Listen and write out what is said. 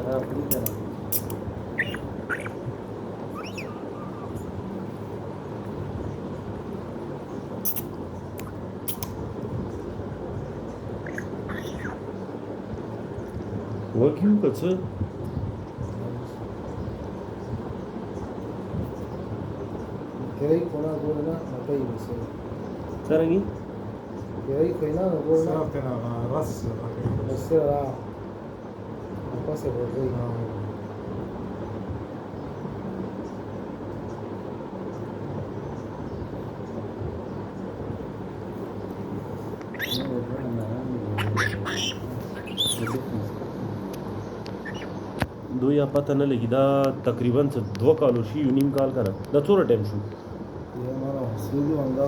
وکیو که څه Queréis poner alguna matei بسه څرنګه queréis poner alguna صرفت انا راس بسه را pase por ahí دوی یا پته نه لګي دا تقریبا 2 کالو شي یو نیم کال کنه دا څومره ټایم شو y hermano si yo andaba